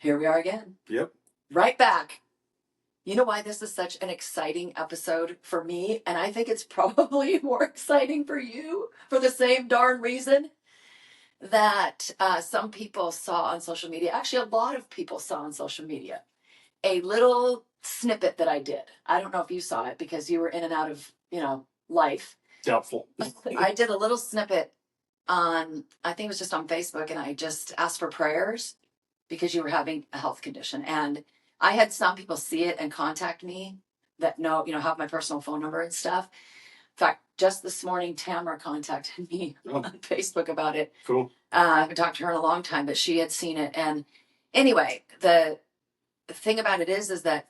Here we are again. Yep. Right back. You know why this is such an exciting episode for me? And I think it's probably more exciting for you for the same darn reason that some people saw on social media. Actually, a lot of people saw on social media a little snippet that I did. I don't know if you saw it because you were in and out of, life. Doubtful. I did a little snippet on, I think it was just on Facebook, and I just asked for prayers because you were having a health condition. And I had some people see it and contact me that know, have my personal phone number and stuff. In fact, just this morning, Tamara contacted me on Facebook about it. Cool. I haven't talked to her in a long time, but she had seen it. And anyway, the thing about it is that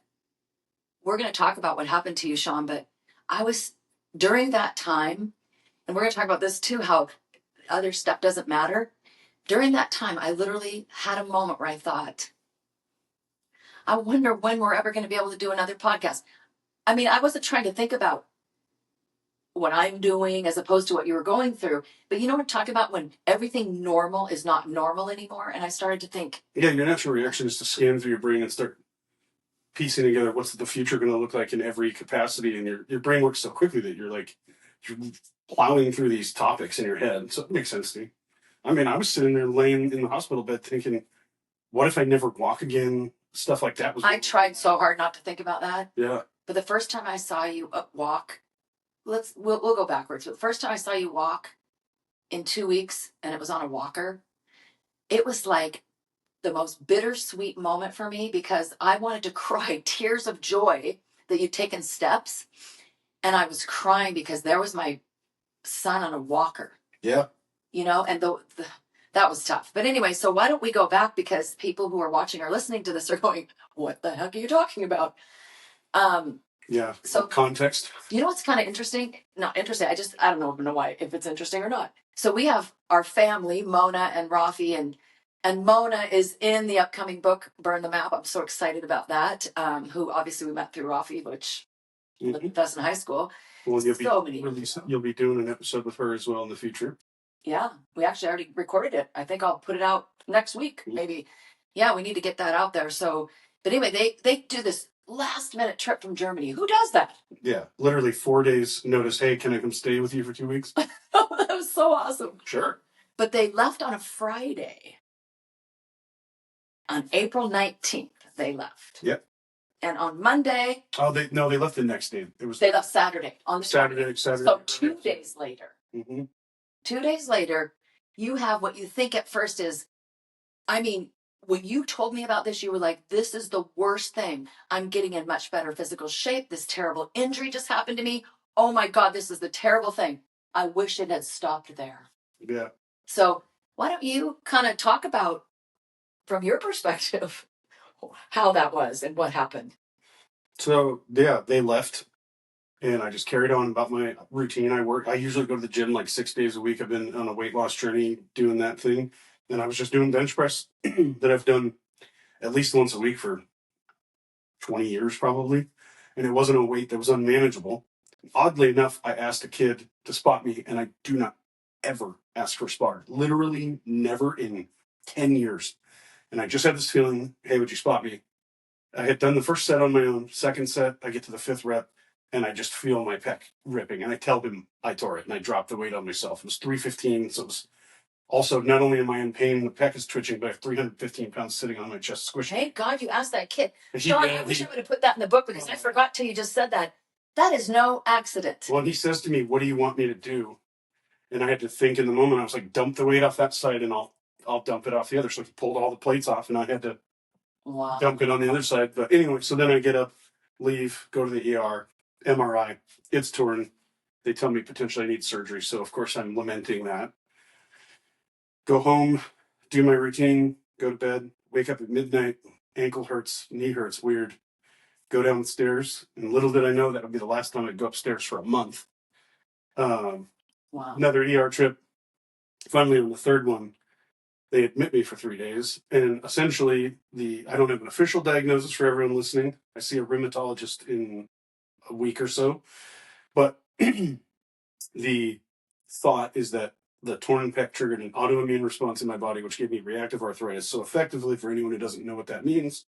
we're going to talk about what happened to you, Sean, but I was during that time, and we're going to talk about this too, how other stuff doesn't matter. During that time, I literally had a moment where I thought, I wonder when we're ever going to be able to do another podcast. I mean, I wasn't trying to think about what I'm doing as opposed to what you were going through. But you know what I'm talking about when everything normal is not normal anymore? And I started to think. Yeah, your natural reaction is to scan through your brain and start piecing together what's the future going to look like in every capacity. And your brain works so quickly that you're plowing through these topics in your head. So it makes sense to me. I mean, I was sitting there laying in the hospital bed thinking, what if I never walk again? Stuff like that. I tried so hard not to think about that. Yeah. But the first time I saw you walk, we'll go backwards. But the first time I saw you walk in 2 weeks, and it was on a walker, it was like the most bittersweet moment for me because I wanted to cry tears of joy that you'd taken steps. And I was crying because there was my son on a walker. Yeah. And that was tough. But anyway, so why don't we go back, because people who are watching or listening to this are going, what the heck are you talking about? Yeah. So context. You know what's kind of interesting? Not interesting. I don't know why, if it's interesting or not. So we have our family, Mona and Rafi, and Mona is in the upcoming book, Burn the Map. I'm so excited about that. Who obviously we met through Rafi, which lived with us in high school. Well, you'll be doing an episode with her as well in the future. Yeah, we actually already recorded it. I think I'll put it out next week, maybe. Yeah, we need to get that out there. So, but anyway, they do this last minute trip from Germany. Who does that? Yeah, literally 4 days notice. Hey, can I come stay with you for 2 weeks? Oh, that was so awesome. Sure. But they left on a Friday. On April 19th, they left. Yep. And on Monday. Oh, they left the next day. They left Saturday on the Saturday. So 2 days later. Mm-hmm. 2 days later, you have what you think at first is, I mean, when you told me about this, you were like, this is the worst thing. I'm getting in much better physical shape. This terrible injury just happened to me. Oh my God, this is the terrible thing. I wish it had stopped there. Yeah. So why don't you kind of talk about, from your perspective, how that was and what happened? So, yeah, they left. And I just carried on about my routine. I usually go to the gym like 6 days a week. I've been on a weight loss journey doing that thing. And I was just doing bench press that I've done at least once a week for 20 years probably. And it wasn't a weight that was unmanageable. Oddly enough, I asked a kid to spot me, and I do not ever ask for spar. Literally never in 10 years. And I just had this feeling, hey, would you spot me? I had done the first set on my own. Second set, I get to the 5th rep. And I just feel my pec ripping. And I tell him I tore it, and I dropped the weight on myself. It was 315. So it was also, not only am I in pain, the pec is twitching, but I have 315 pounds sitting on my chest squishing. Thank God you asked that kid. Sean, I wish I would have put that in the book because I forgot till you just said that. That is no accident. Well, he says to me, what do you want me to do? And I had to think in the moment. I was like, dump the weight off that side, and I'll dump it off the other. So he pulled all the plates off, and I had to dump it on the other side. But anyway, so then I get up, leave, go to the ER. MRI, it's torn. They tell me potentially I need surgery. So, of course, I'm lamenting that. Go home, do my routine, go to bed, wake up at midnight, ankle hurts, knee hurts, weird. Go downstairs, and little did I know that would be the last time I'd go upstairs for a month. Wow. Another ER trip. Finally, on the third one, they admit me for 3 days. And essentially, I don't have an official diagnosis for everyone listening. I see a rheumatologist in a week or so. But the thought is that the torn pec triggered an autoimmune response in my body, which gave me reactive arthritis. So effectively, for anyone who doesn't know what that means,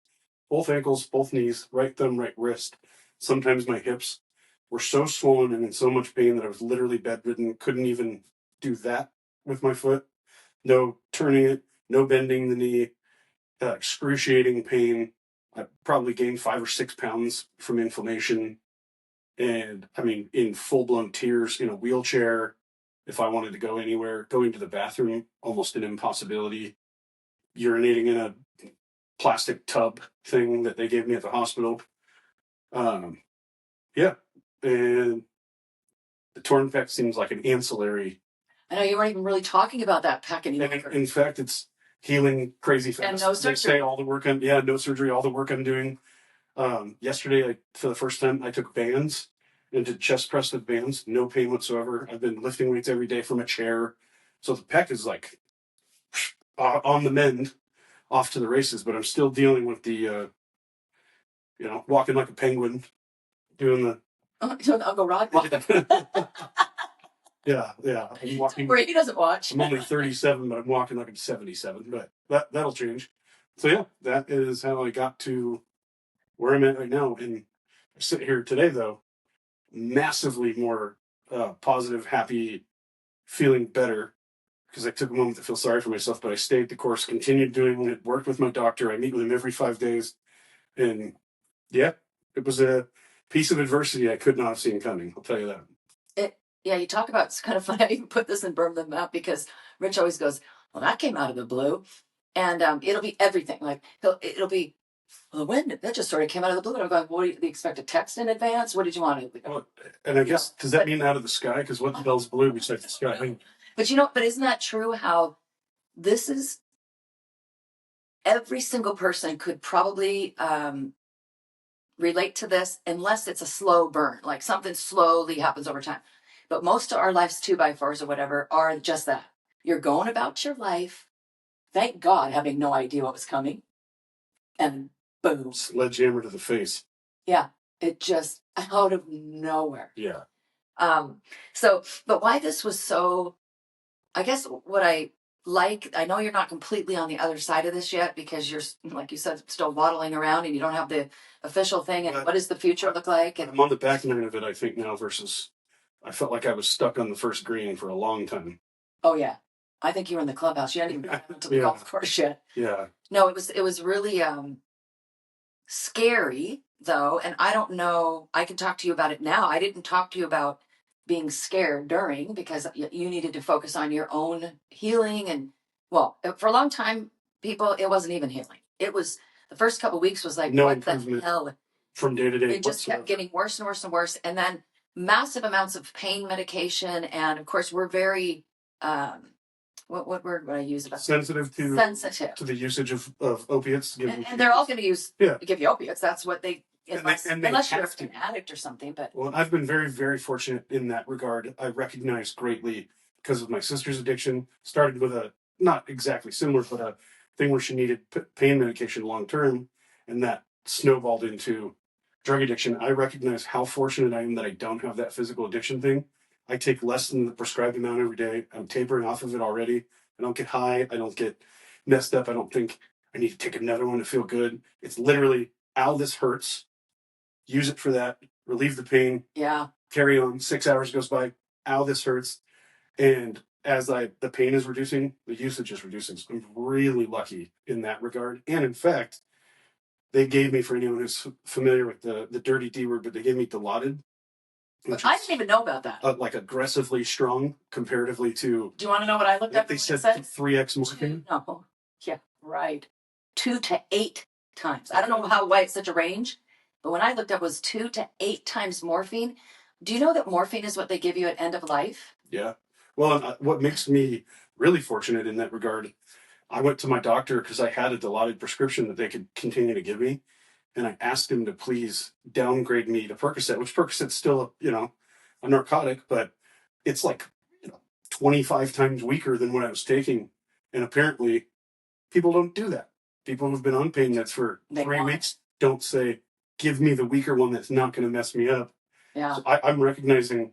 both ankles, both knees, right thumb, right wrist, sometimes my hips were so swollen and in so much pain that I was literally bedridden, couldn't even do that with my foot. No turning it, no bending the knee, excruciating pain. I probably gained 5 or 6 pounds from inflammation. And I mean, in full blown tears, in a wheelchair. If I wanted to go anywhere, going to the bathroom, almost an impossibility. Urinating in a plastic tub thing that they gave me at the hospital. Yeah. And the torn pec seems like an ancillary. I know you weren't even really talking about that pec anymore. And in fact, it's healing crazy fast. And no surgery. They say all the work no surgery, all the work I'm doing. Yesterday, for the first time, I took bands and did chest press with bands. No pain whatsoever. I've been lifting weights every day from a chair. So the pec is like on the mend, off to the races, but I'm still dealing with the, walking like a penguin, doing the Uncle Rod walking. Yeah. I'm walking. Where he doesn't watch. I'm only 37, but I'm walking like I'm 77. But that'll change. So yeah, that is how I got to where I'm at right now. And I sit here today, though, massively more positive, happy, feeling better because I took a moment to feel sorry for myself. But I stayed the course, continued doing it, worked with my doctor. I meet with him every 5 days, and yeah, it was a piece of adversity I could not have seen coming. I'll tell you that. Yeah, you talk about, it's kind of funny how you put this in Burn the Map, because Rich always goes, well, that came out of the blue. And it'll be everything. Like, it'll be, well, the wind, that just sort of came out of the blue. And I'm going, what do you expect, a text in advance? What did you want to? Well, and I guess, does that mean out of the sky? Because what the hell's blue besides the sky? I mean, but isn't that true how this is, every single person could probably relate to this, unless it's a slow burn, like something slowly happens over time. But most of our life's 2x4s or whatever are just that. You're going about your life, thank God, having no idea what was coming. And boom. Sledgehammer to the face. Yeah. It just out of nowhere. Yeah. But why this was so, I guess what I like, I know you're not completely on the other side of this yet, because you're, like you said, still waddling around and you don't have the official thing. And what does the future look like? And I'm on the back end of it, I think, now, versus I felt like I was stuck on the first green for a long time. Oh yeah. I think you were in the clubhouse. You hadn't even gotten to the golf course yet. Yeah. No, it was really scary though. And I don't know, I can talk to you about it now. I didn't talk to you about being scared during, because you needed to focus on your own healing. And well, for a long time, people, it wasn't even healing. It was, the first couple of weeks was like, no what the hell? From day to day. It just kept getting worse and worse and worse. And then massive amounts of pain medication. And of course, we're very, what word would I use about sensitive to the usage of opiates. And they're all going to give you opiates. That's what they, unless you're an addict or something. But well, I've been very, very fortunate in that regard. I recognize greatly, because of my sister's addiction, started with a not exactly similar, but a thing where she needed pain medication long term, and that snowballed into drug addiction. I recognize how fortunate I am that I don't have that physical addiction thing. I take less than the prescribed amount every day. I'm tapering off of it already. I don't get high. I don't get messed up. I don't think I need to take another one to feel good. It's literally, ow, this hurts. Use it for that. Relieve the pain. Yeah. Carry on. 6 hours goes by. Ow, this hurts. And as the pain is reducing, the usage is reducing. So I'm really lucky in that regard. And in fact, they gave me, for anyone who's familiar with the dirty D word, but they gave me Dilaudid. I didn't even know about that. Like aggressively strong comparatively to. Do you want to know what I looked up? They said 3x morphine. No. Yeah, right. 2 to 8 times. I don't know why it's such a range, but when I looked up, it was 2 to 8 times morphine. Do you know that morphine is what they give you at end of life? Yeah. Well, what makes me really fortunate in that regard, I went to my doctor because I had a Dilaudid prescription that they could continue to give me. And I asked him to please downgrade me to Percocet, which Percocet's still, a narcotic, but it's like, 25 times weaker than what I was taking. And apparently people don't do that. People who've been on pain meds for 3 weeks don't say, give me the weaker one that's not going to mess me up. Yeah. So I'm recognizing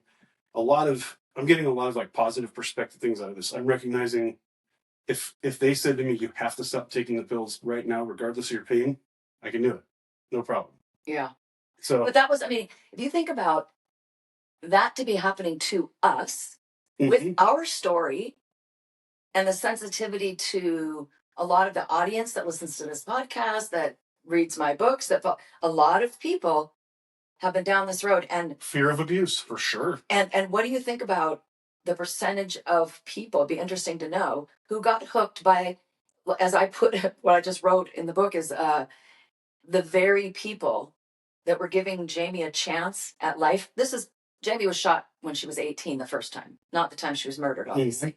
a lot of I'm getting a lot of like positive perspective things out of this. I'm recognizing if they said to me, you have to stop taking the pills right now, regardless of your pain, I can do it. No problem. Yeah. So, but that was, I mean, if you think about that to be happening to us with our story and the sensitivity to a lot of the audience that listens to this podcast, that reads my books, that a lot of people have been down this road, and fear of abuse for sure. And what do you think about the percentage of people? It'd be interesting to know who got hooked by, as I put what I just wrote in the book is the very people that were giving Jamie a chance at life. Jamie was shot when she was 18 the first time, not the time she was murdered, obviously.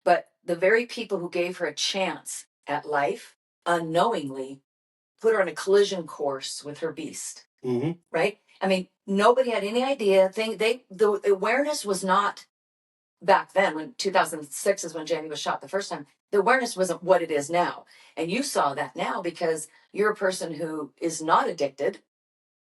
But the very people who gave her a chance at life unknowingly put her on a collision course with her beast. Right? I mean, nobody had any idea. The awareness was not back then. When 2006 is when Jamie was shot the first time. The awareness wasn't what it is now, and you saw that now because you're a person who is not addicted,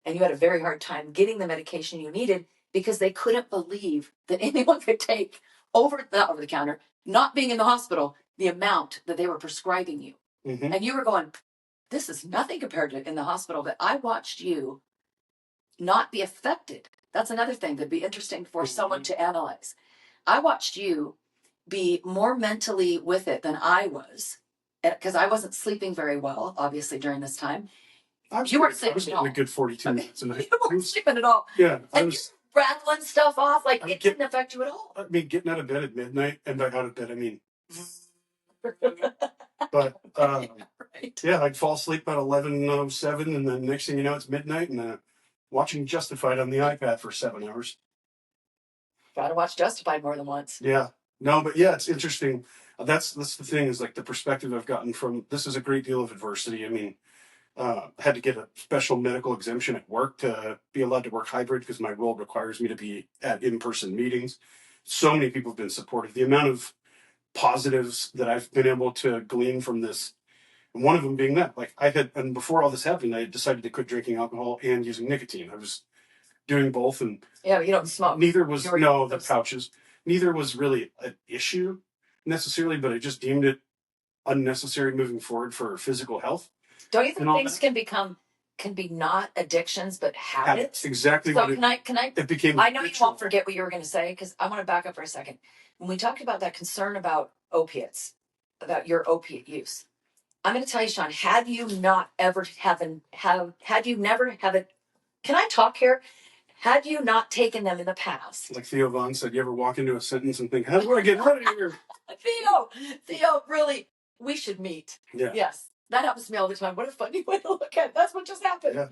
and you had a very hard time getting the medication you needed because they couldn't believe that anyone could take not over the counter, not being in the hospital, the amount that they were prescribing you, and you were going, "This is nothing compared to in the hospital." But I watched you not be affected. That's another thing that'd be interesting for someone to analyze. I watched you be more mentally with it than I was, because I wasn't sleeping very well, obviously, during this time. You weren't sleeping at all. A good 42 minutes a night. You weren't sleeping at all. Yeah. And you're rattling stuff off like it didn't affect you at all. I mean, getting out of bed at midnight, and by out of bed, I mean. But right. Yeah, I'd fall asleep at 11:07, and then next thing you know, it's midnight, and watching Justified on the iPad for 7 hours. Gotta watch Justified more than once. Yeah. No, but yeah, it's interesting. That's the thing, is like the perspective I've gotten from this is a great deal of adversity. I mean, had to get a special medical exemption at work to be allowed to work hybrid because my role requires me to be at in-person meetings. So many people have been supportive. The amount of positives that I've been able to glean from this, and one of them being that, like and before all this happened, I had decided to quit drinking alcohol and using nicotine. I was doing both, and yeah, but you don't smoke. Neither was the pouches. Neither was really an issue necessarily, but I just deemed it unnecessary moving forward for physical health. Don't you think things can be not addictions but habits? Exactly. So can I? It became. I know you won't forget what you were going to say, because I want to back up for a second. When we talked about that concern about opiates, about your opiate use, I'm going to tell you, Sean. Had you never have it? Can I talk here? Had you not taken them in the past? Like Theo Vaughn said, you ever walk into a sentence and think, how do I get out of here? Theo, really, we should meet. Yeah. Yes. That happens to me all the time. What a funny way to look at it. That's what just happened. Yeah.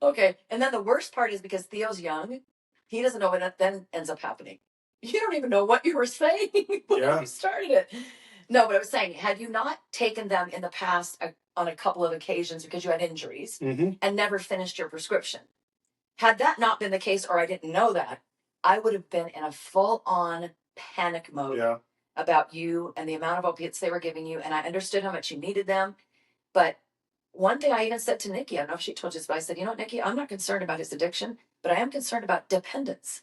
Okay. And then the worst part is because Theo's young, he doesn't know what then ends up happening. You don't even know what you were saying when you started it. No, but I was saying, had you not taken them in the past on a couple of occasions because you had injuries and never finished your prescription, had that not been the case, or I didn't know that, I would have been in a full-on panic mode about you and the amount of opiates they were giving you, and I understood how much you needed them. But one thing I even said to Nikki, I don't know if she told you this, but I said, you know what, Nikki, I'm not concerned about his addiction, but I am concerned about dependence.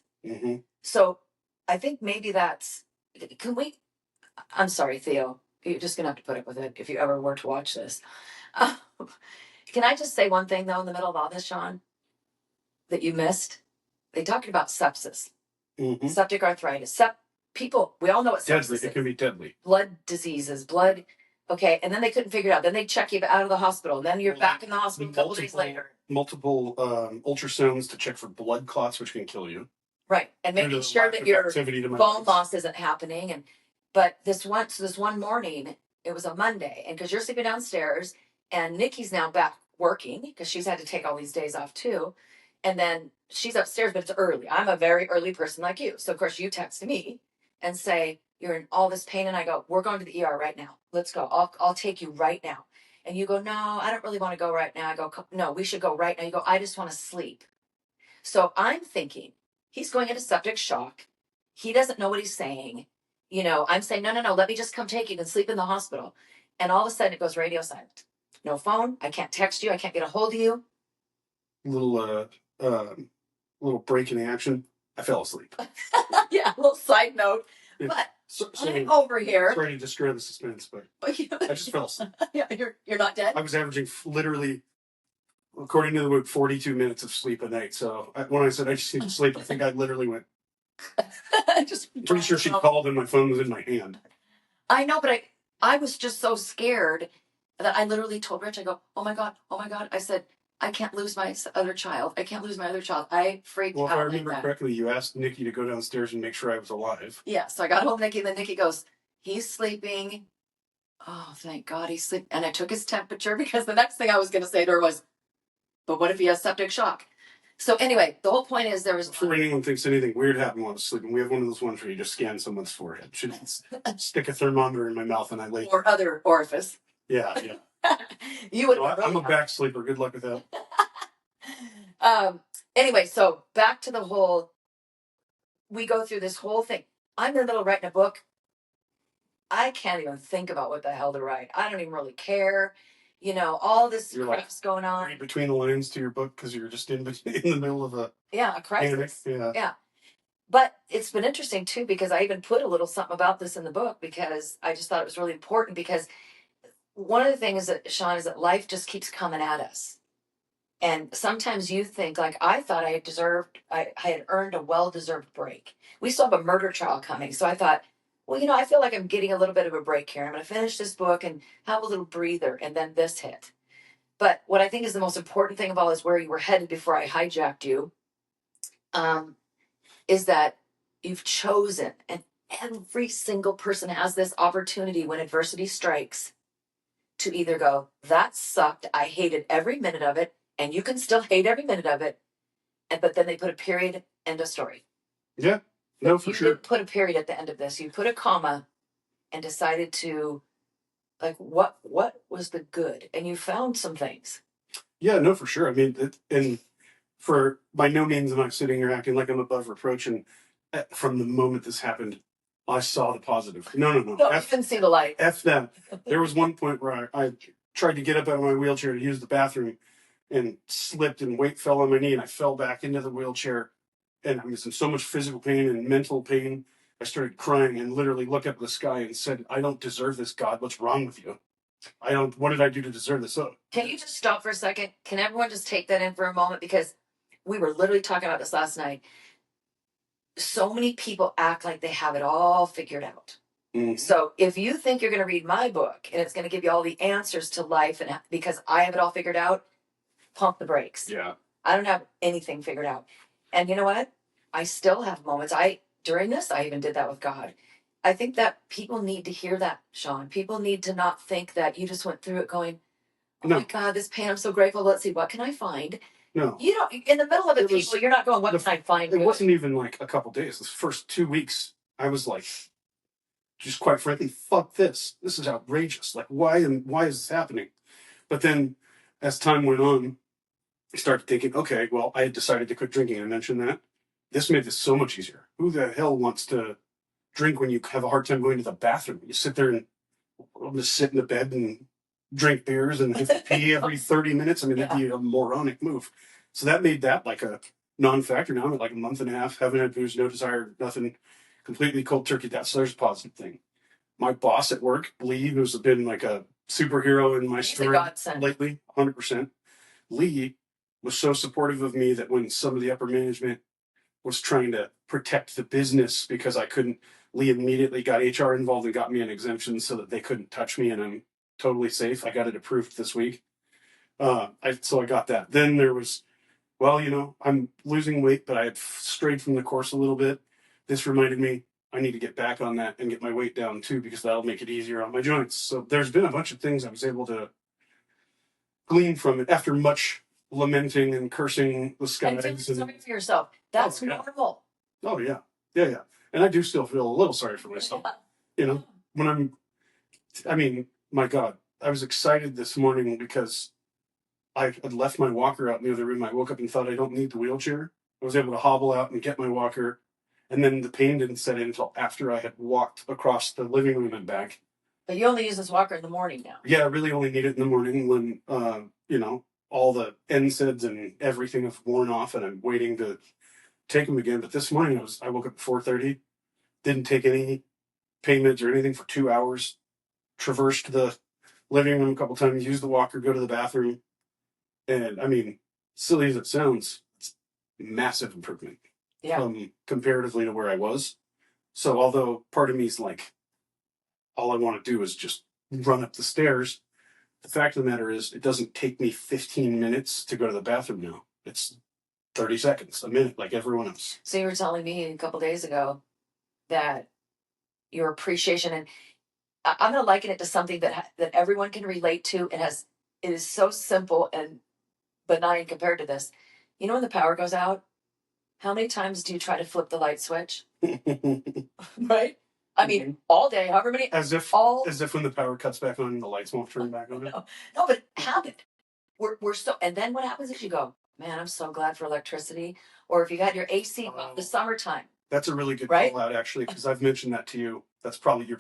So I think maybe I'm sorry, Theo, you're just going to have to put up with it if you ever were to watch this. Can I just say one thing, though, in the middle of all this, Sean, that you missed? They talked about sepsis, septic arthritis, people, we all know what sepsis is. It can be deadly. Blood diseases, okay, and then they couldn't figure it out. Then they check you out of the hospital. Then you're back in the hospital a couple days later. Multiple ultrasounds to check for blood clots, which can kill you. Right, and making sure that your bone loss isn't happening. But this one morning, it was a Monday, and because you're sleeping downstairs, and Nikki's now back working because she's had to take all these days off too, and then she's upstairs, but it's early. I'm a very early person like you, so of course you text me and say you're in all this pain, and I go, we're going to the ER right now. Let's go. I'll take you right now. And you go, no, I don't really want to go right now. I go, no, we should go right now. You go, I just want to sleep. So I'm thinking he's going into septic shock. He doesn't know what he's saying. I'm saying, no, let me just come take you and sleep in the hospital. And all of a sudden it goes radio silent. No phone. I can't text you. I can't get a hold of you. Little break in the action. I fell asleep. Yeah, a little side note. Yeah. But So I'm over here. sorry to destroy the suspense, but I just fell asleep. Yeah, you're not dead? I was averaging literally, according to the book, 42 minutes of sleep a night. So when I said I just need to sleep, I think I literally went. Just Pretty sure she called and my phone was in my hand. I know, but I was just so scared that I literally told Rich, I go, oh my God. I said, I can't lose my other child. I can't lose my other child. I freaked out. Well, if I remember correctly, you asked Nikki to go downstairs and make sure I was alive. Yeah, so I got home, Nikki, and then Nikki goes, he's sleeping. Oh, thank God he's sleeping. And I took his temperature because the next thing I was going to say to her was, but what if he has septic shock? So anyway, the whole point is there was... Before anyone thinks anything weird happened while I was sleeping, we have one of those ones where you just scan someone's forehead. Should stick a thermometer in my mouth and I lay... Or other orifice. Yeah. You would... No, I'm a back sleeper. Good luck with that. Anyway, so back to the whole... We go through this whole thing. I'm in the middle of writing a book. I can't even think about what the hell to write. I don't even really care. You know, all this crap's going on. Read between the lines to your book because you're just in the middle of a crisis. Panic. Yeah. But it's been interesting too because I even put a little something about this in the book because I just thought it was really important because one of the things that, Sean, is that life just keeps coming at us. And sometimes you think, like, I thought I had earned a well-deserved break. We still have a murder trial coming. So I thought, well, you know, I feel like I'm getting a little bit of a break here. I'm going to finish this book and have a little breather. And then this hit. But what I think is the most important thing of all is where you were headed before I hijacked you, is that you've chosen, and every single person has this opportunity when adversity strikes to either go, that sucked, I hated every minute of it, and you can still hate every minute of it, but then they put a period, end of story. Yeah, no, for sure. You didn't put a period at the end of this. You put a comma and decided to, like, what was the good? And you found some things. Yeah, no, for sure. I mean, and for by no means am I sitting here acting like I'm above reproach. And from the moment this happened, I saw the positive. No. You didn't see the light. F them. There was one point where I tried to get up out of my wheelchair to use the bathroom and slipped and weight fell on my knee and I fell back into the wheelchair. And I was in so much physical pain and mental pain. I started crying and literally looked up at the sky and said, I don't deserve this, God. What's wrong with you? What did I do to deserve this? So, can you just stop for a second? Can everyone just take that in for a moment? Because we were literally talking about this last night. So many people act like they have it all figured out. Mm-hmm. So if you think you're going to read my book and it's going to give you all the answers to life and because I have it all figured out, pump the brakes. Yeah. I don't have anything figured out. And you know what? I still have moments. During this, I even did that with God. I think that people need to hear that, Sean. People need to not think that you just went through it going, oh my God, this pain, I'm so grateful. Let's see, what can I find? No. You don't, in the middle of it, people, you're not going, what can I find? It wasn't even like a couple days. The first 2 weeks, I was like, just quite frankly, fuck this. This is outrageous. Like, why is this happening? But then as time went on, I started thinking, okay, well, I had decided to quit drinking. I mentioned that. This made this so much easier. Who the hell wants to drink when you have a hard time going to the bathroom? You sit there and just sit in the bed and drink beers and have to pee every 30 minutes. I mean, that'd be a moronic move. So that made that like a non-factor. Now I'm at like a month and a half, haven't had booze, no desire, nothing, completely cold turkey. So there's a positive thing. My boss at work, Lee, who's been like a superhero in my story lately, 100%. Lee was so supportive of me that when some of the upper management was trying to protect the business because I couldn't, Lee immediately got HR involved and got me an exemption so that they couldn't touch me and I'm totally safe. I got it approved this week. So I got that. Then there was, well, you know, I'm losing weight, but I had strayed from the course a little bit. This reminded me I need to get back on that and get my weight down too, because that'll make it easier on my joints. So there's been a bunch of things I was able to glean from it after much lamenting and cursing the skies. And sorry for yourself. That's normal. Oh, yeah. Yeah. And I do still feel a little sorry for myself. You know, when my God, I was excited this morning because I had left my walker out in the other room. I woke up and thought I don't need the wheelchair. I was able to hobble out and get my walker. And then the pain didn't set in until after I had walked across the living room and back. But you only use this walker in the morning now. Yeah, I really only need it in the morning when, all the NSAIDs and everything have worn off and I'm waiting to take them again. But this morning I woke up at 4:30, didn't take any pain meds or anything for 2 hours, traversed the living room a couple times, used the walker, go to the bathroom. And I mean, silly as it sounds, it's massive improvement comparatively to where I was. So although part of me is like, all I want to do is just run up the stairs, the fact of the matter is it doesn't take me 15 minutes to go to the bathroom now. It's 30 seconds, a minute, like everyone else. So you were telling me a couple days ago that your appreciation, and I'm going to liken it to something that everyone can relate to. It is so simple and benign compared to this. You know, when the power goes out, how many times do you try to flip the light switch? Right? I mean, all day, however many. As if when the power cuts back on, the lights won't turn back on. No, but it happened. We're so, and then what happens is you go, man, I'm so glad for electricity. Or if you got your AC the summertime. That's a really good call out, actually, because I've mentioned that to you. That's probably you're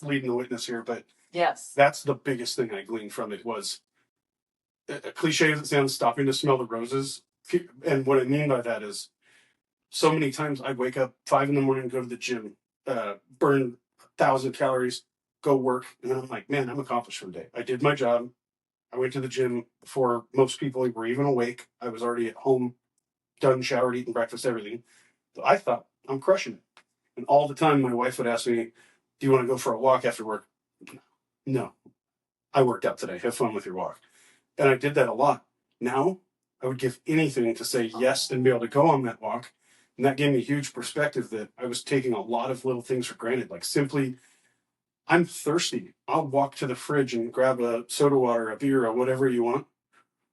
leading the witness here, but that's the biggest thing I gleaned from it was a cliche as it sounds, stopping to smell the roses. And what I mean by that is, so many times I wake up 5 a.m, go to the gym, burn 1,000 calories, go work, and then I'm like, man, I'm accomplished for the day. I did my job. I went to the gym before most people were even awake. I was already at home, done, showered, eating breakfast, everything. So I thought, I'm crushing it. And all the time my wife would ask me, do you want to go for a walk after work? No. I worked out today. Have fun with your walk. And I did that a lot. Now, I would give anything to say yes and be able to go on that walk. And that gave me a huge perspective that I was taking a lot of little things for granted. Like simply, I'm thirsty. I'll walk to the fridge and grab a soda water, a beer, or whatever you want.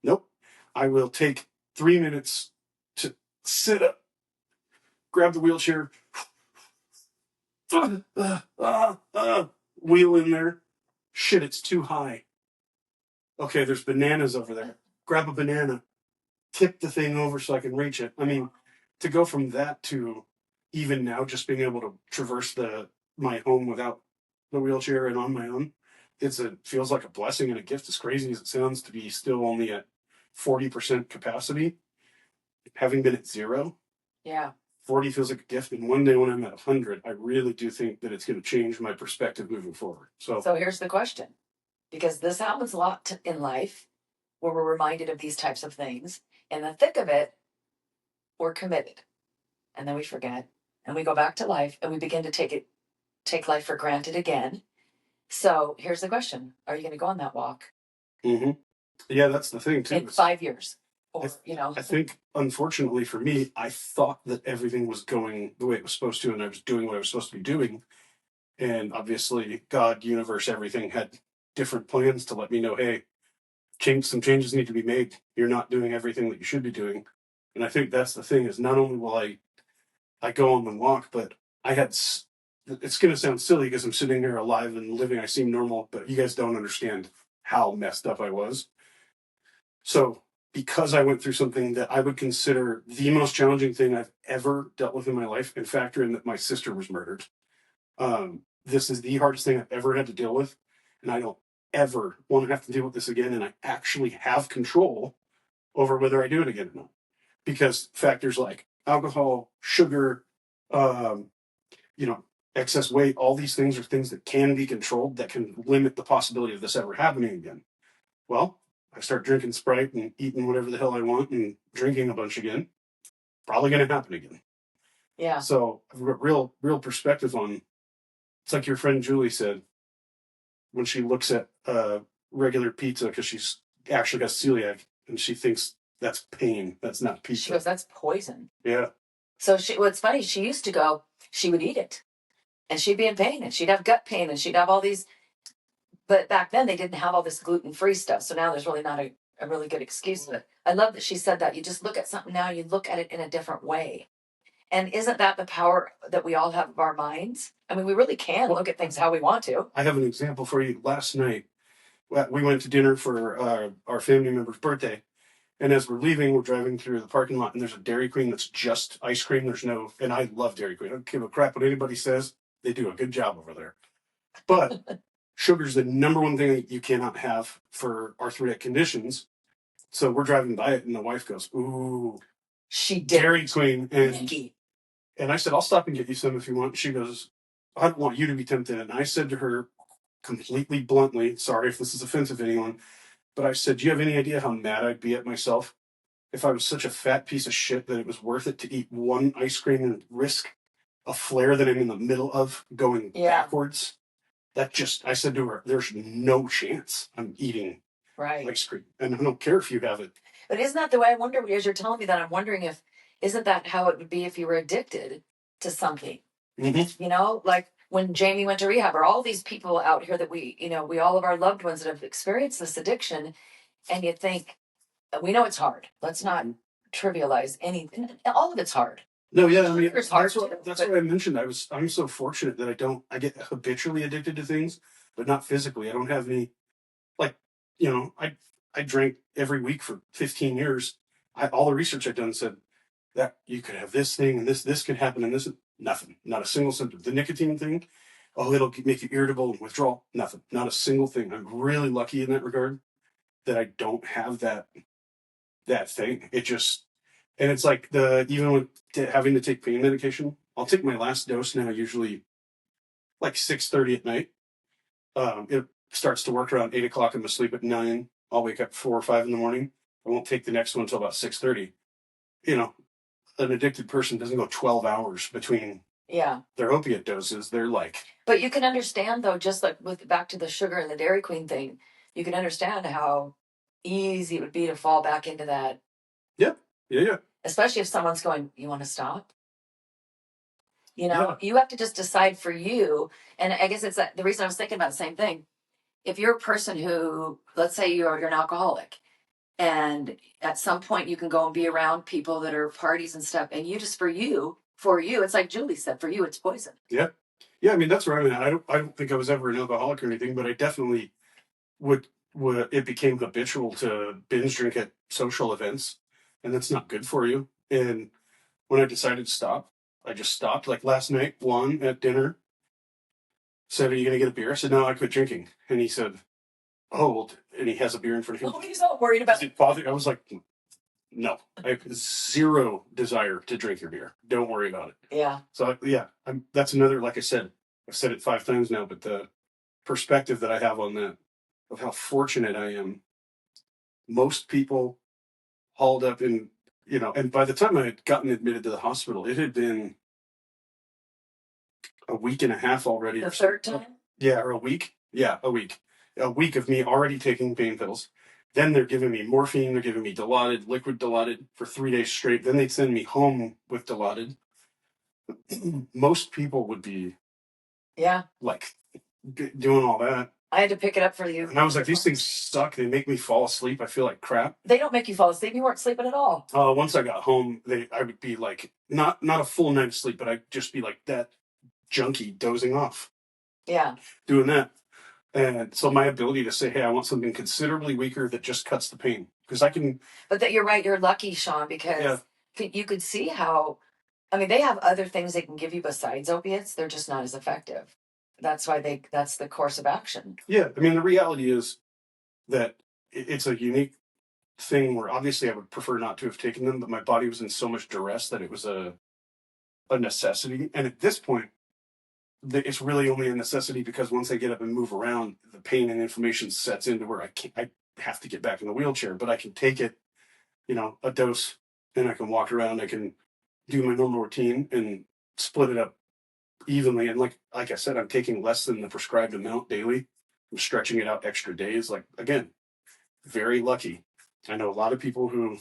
Nope. I will take 3 minutes to sit up, grab the wheelchair, wheel in there. Shit, it's too high. Okay, there's bananas over there. Grab a banana, tip the thing over so I can reach it. I mean, to go from that to even now just being able to traverse my home without the wheelchair and on my own, feels like a blessing and a gift, as crazy as it sounds, to be still only at 40% capacity, having been at 0. 40 feels like a gift, and one day when I'm at 100, I really do think that it's going to change my perspective moving forward. So here's the question, because this happens a lot in life where we're reminded of these types of things. In the thick of it, we're committed, and then we forget, and we go back to life, and we begin to take life for granted again. So here's the question: are you going to go on that walk? Mm-hmm. Yeah, that's the thing too. In 5 years. I think, unfortunately for me, I thought that everything was going the way it was supposed to, and I was doing what I was supposed to be doing. And obviously, God, universe, everything had different plans to let me know, hey, some changes need to be made. You're not doing everything that you should be doing. And I think that's the thing, is not only will I go on the walk, but it's going to sound silly because I'm sitting here alive and living, I seem normal, but you guys don't understand how messed up I was. So because I went through something that I would consider the most challenging thing I've ever dealt with in my life, and factor in that my sister was murdered, this is the hardest thing I've ever had to deal with. And I don't ever want to have to deal with this again. And I actually have control over whether I do it again or not. Because factors like alcohol, sugar, excess weight, all these things are things that can be controlled, that can limit the possibility of this ever happening again. Well, I start drinking Sprite and eating whatever the hell I want and drinking a bunch again, probably going to happen again. Yeah. So I've got real perspective on. It's like your friend Julie said when she looks at regular pizza, because she's actually got celiac and she thinks that's pain. That's not pizza. She goes, that's poison. Yeah. So what's funny, she used to go, she would eat it and she'd be in pain and she'd have gut pain and she'd have all these. But back then they didn't have all this gluten-free stuff. So now there's really not a really good excuse. But I love that she said that. You just look at something now, you look at it in a different way. And isn't that the power that we all have of our minds? I mean, we really can look at things how we want to. I have an example for you. Last night, we went to dinner for our family member's birthday. And as we're leaving, we're driving through the parking lot, and there's a Dairy Queen that's just ice cream. And I love Dairy Queen. I don't give a crap what anybody says. They do a good job over there. But sugar's the number one thing that you cannot have for arthritic conditions. So we're driving by it, and the wife goes, ooh, She did. Dairy Queen. Nikki. And I said, I'll stop and get you some if you want. She goes, I don't want you to be tempted. And I said to her completely bluntly, sorry if this is offensive to anyone, but I said, do you have any idea how mad I'd be at myself if I was such a fat piece of shit that it was worth it to eat one ice cream and risk a flare that I'm in the middle of going backwards? I said to her, there's no chance I'm eating ice cream. And I don't care if you have it. But isn't that the way, I wonder, as you're telling me that, I'm wondering if, isn't that how it would be if you were addicted to something? Mm-hmm. You know, like when Jamie went to rehab, or all these people out here that we all of our loved ones that have experienced this addiction, and you think, we know it's hard. Let's not trivialize anything. All of it's hard. No, yeah, I mean, that's what I mentioned. I'm so fortunate that I get habitually addicted to things, but not physically. I don't have any, like, I drank every week for 15 years. All the research I've done said that you could have this thing and this could happen and this, nothing, not a single symptom. The nicotine thing, it'll make you irritable and withdrawal, nothing, not a single thing. I'm really lucky in that regard that I don't have that thing. It just, and it's like even with having to take pain medication, I'll take my last dose now, usually like 6:30 at night. It starts to work around 8 o'clock. I'm asleep at 9. I'll wake up 4 or 5 in the morning. I won't take the next one until about 6:30. An addicted person doesn't go 12 hours between their opiate doses. They're like, but you can understand though, just like with back to the sugar and the Dairy Queen thing, you can understand how easy it would be to fall back into that. Yeah. Especially if someone's going, you want to stop? You have to just decide for you. And I guess it's the reason I was thinking about the same thing. If you're a person who, let's say you're an alcoholic, and at some point you can go and be around people that are parties and stuff, and you just for you, it's like Julie said, for you it's poison. Yeah. I mean, that's where I'm at. I don't think I was ever an alcoholic or anything, but I definitely would. It became habitual to binge drink at social events, and that's not good for you. And when I decided to stop, I just stopped. Like last night, Juan at dinner said, "Are you going to get a beer?" I said, "No, I quit drinking." And he said, "Oh, well," and he has a beer in front of him. Oh, he's not worried about it. I was like, no, I have zero desire to drink your beer. Don't worry about it. Yeah. So yeah, that's another, like I said, I've said it 5 times now, but the perspective that I have on that, of how fortunate I am. Most people hauled up in, and by the time I had gotten admitted to the hospital, it had been a week and a half already. The third time? Yeah, or a week. Yeah, a week. A week of me already taking pain pills. Then they're giving me morphine. They're giving me Dilaudid, liquid Dilaudid for 3 days straight. Then they'd send me home with Dilaudid. Most people would be, like, doing all that. I had to pick it up for you. And I was like, these things suck. They make me fall asleep. I feel like crap. They don't make you fall asleep. You weren't sleeping at all. Once I got home, I would be like, not a full night of sleep, but I'd just be like that junkie dozing off. Yeah. Doing that. And so my ability to say, hey, I want something considerably weaker that just cuts the pain. Because I can... But that you're right. You're lucky, Sean, because you could see how... I mean, they have other things they can give you besides opiates. They're just not as effective. That's why that's the course of action. Yeah. I mean, the reality is that it's a unique thing where obviously I would prefer not to have taken them, but my body was in so much duress that it was a necessity. And at this point, it's really only a necessity because once I get up and move around, the pain and inflammation sets into where I have to get back in the wheelchair, but I can take it, a dose, and I can walk around. I can do my normal routine and split it up evenly. And like I said, I'm taking less than the prescribed amount daily. I'm stretching it out extra days. Like, again, very lucky. I know a lot of people who,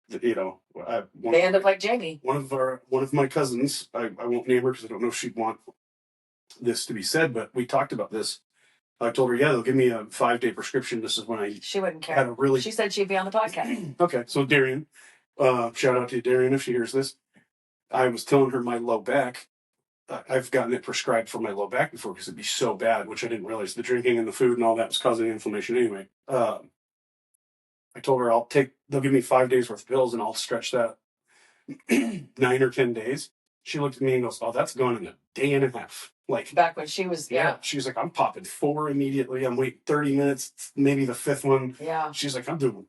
they end up like Jamie. One of my cousins, I won't name her because I don't know if she'd want this to be said, but we talked about this. I told her, yeah, they'll give me a 5-day prescription. This is when she wouldn't care. She said she'd be on the podcast. Okay, so Darian, shout out to Darian if she hears this. I was telling her my low back. I've gotten it prescribed for my low back before because it'd be so bad, which I didn't realize the drinking and the food and all that was causing inflammation anyway. I told her they'll give me 5 days worth of pills and I'll stretch that 9 or 10 days. She looked at me and goes, "Oh, that's gone in a day and a half." Like back when she was, She's like, "I'm popping 4 immediately. I'm waiting 30 minutes, maybe the 5th one." Yeah. She's like, "I'm doing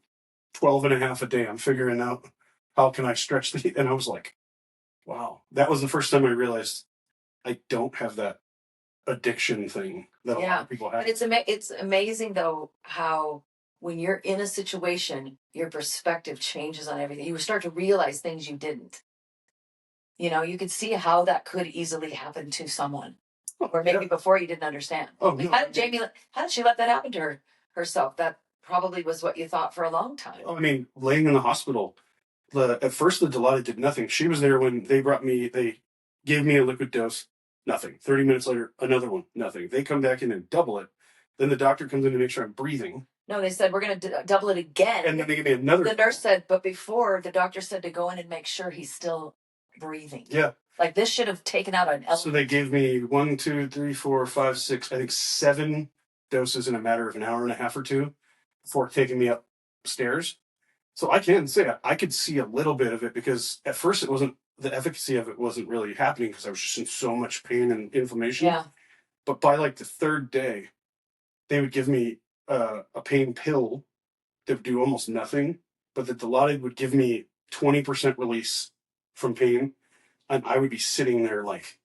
12 and a half a day. I'm figuring out How can I stretch the? And I was like, wow, that was the first time I realized I don't have that addiction thing that a lot of people have. But it's amazing though how when you're in a situation, your perspective changes on everything. You start to realize things you didn't. You could see how that could easily happen to someone, or maybe before you didn't understand. Oh no! How did she let that happen to herself? That probably was what you thought for a long time. I mean, laying in the hospital, at first the Dilaudid did nothing. She was there when they gave me a liquid dose, nothing. 30 minutes later, another one, nothing. They come back in and double it. Then the doctor comes in to make sure I'm breathing. No, they said, we're going to double it again. And then they give me another. The nurse said, but before, the doctor said to go in and make sure he's still breathing. Yeah. Like this should have taken out an element. So they gave me 1, 2, 3, 4, 5, 6, I think 7 doses in a matter of an hour and a half or two before taking me upstairs. So I can say I could see a little bit of it, because at first the efficacy of it wasn't really happening because I was just in so much pain and inflammation. Yeah. But by like the third day, they would give me a pain pill that would do almost nothing, but the Dilaudid would give me 20% release from pain. And I would be sitting there like,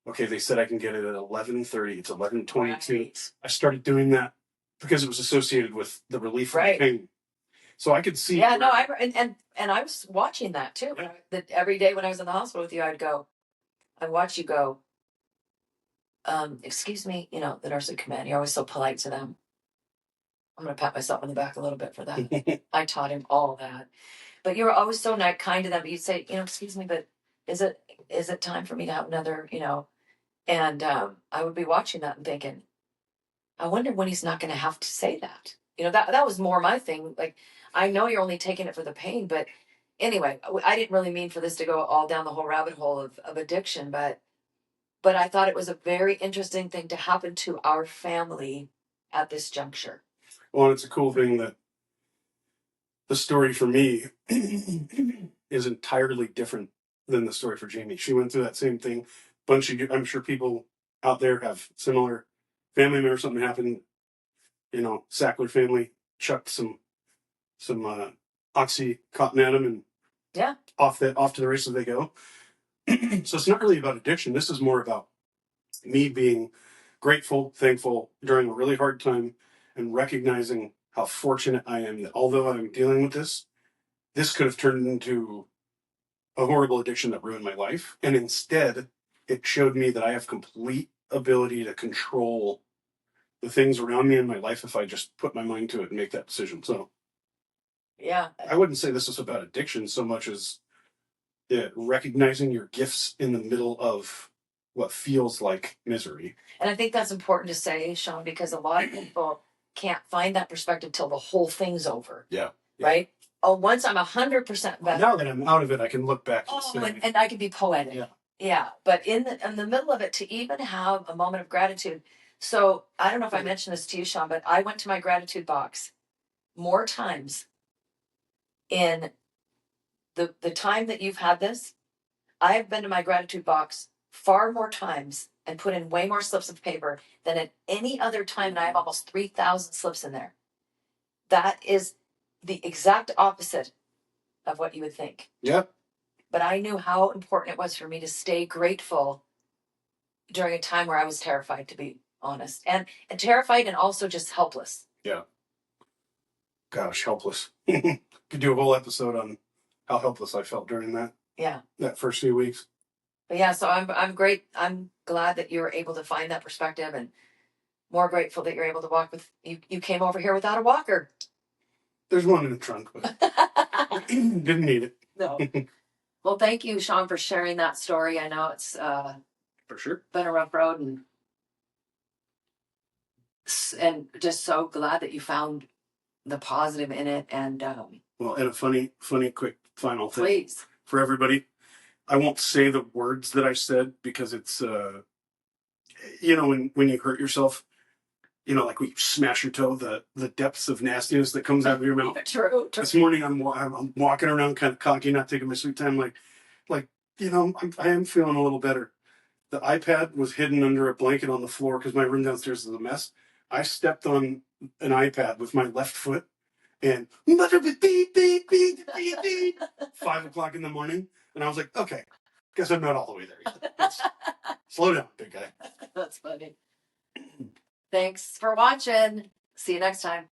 okay, they said I can get it at 11:30. It's 11:22. Right. I started doing that because it was associated with the relief from pain. So I could see. Yeah, no, and I was watching that too. Yeah. That every day when I was in the hospital with you, I'd watch you go, excuse me, the nurse would come in. You're always so polite to them. I'm going to pat myself on the back a little bit for that. I taught him all that. But you were always so kind to them. You'd say, excuse me, but is it time for me to have another, And I would be watching that and thinking, I wonder when he's not going to have to say that. That was more my thing. Like, I know you're only taking it for the pain, but anyway, I didn't really mean for this to go all down the whole rabbit hole of addiction, but I thought it was a very interesting thing to happen to our family at this juncture. Well, it's a cool thing that the story for me is entirely different than the story for Jamie. She went through that same thing. I'm sure people out there have similar family members. Something happened, Sackler family chucked some Oxycontin at them, and off to the races they go. So it's not really about addiction. This is more about me being grateful, thankful during a really hard time, and recognizing how fortunate I am that although I'm dealing with this could have turned into a horrible addiction that ruined my life. And instead, it showed me that I have complete ability to control the things around me in my life if I just put my mind to it and make that decision. So, yeah, I wouldn't say this is about addiction so much as recognizing your gifts in the middle of what feels like misery. And I think that's important to say, Sean, because a lot of people can't find that perspective till the whole thing's over. Yeah. Right? Oh, once I'm 100% better. Now that I'm out of it, I can look back and say. And I can be poetic. Yeah. Yeah. But in the middle of it, to even have a moment of gratitude. So I don't know if I mentioned this to you, Sean, but I went to my gratitude box more times in the time that you've had this. I've been to my gratitude box far more times and put in way more slips of paper than at any other time. And I have almost 3,000 slips in there. That is the exact opposite of what you would think. Yep. But I knew how important it was for me to stay grateful during a time where I was terrified, to be honest. And terrified and also just helpless. Yeah. Gosh, helpless. Could do a whole episode on how helpless I felt during that. Yeah. That first few weeks. But yeah, so I'm great. I'm glad that you were able to find that perspective, and more grateful that you're able to walk with you came over here without a walker. There's one in the trunk, but didn't need it. No. Well, thank you, Sean, for sharing that story. I know it's for sure been a rough road, and just so glad that you found the positive in it. And well, and a funny, quick final thing, please, for everybody. I won't say the words that I said because it's when you hurt yourself, like when you smash your toe, the depths of nastiness that comes out of your mouth. True. This morning I'm walking around kind of cocky, not taking my sweet time, I am feeling a little better. The iPad was hidden under a blanket on the floor because my room downstairs is a mess. I stepped on an iPad with my left foot, and beep, beep, beep, beep, beep, 5 o'clock in the morning. And I was like, okay, guess I'm not all the way there yet. Slow down, big guy. That's funny. Thanks for watching. See you next time.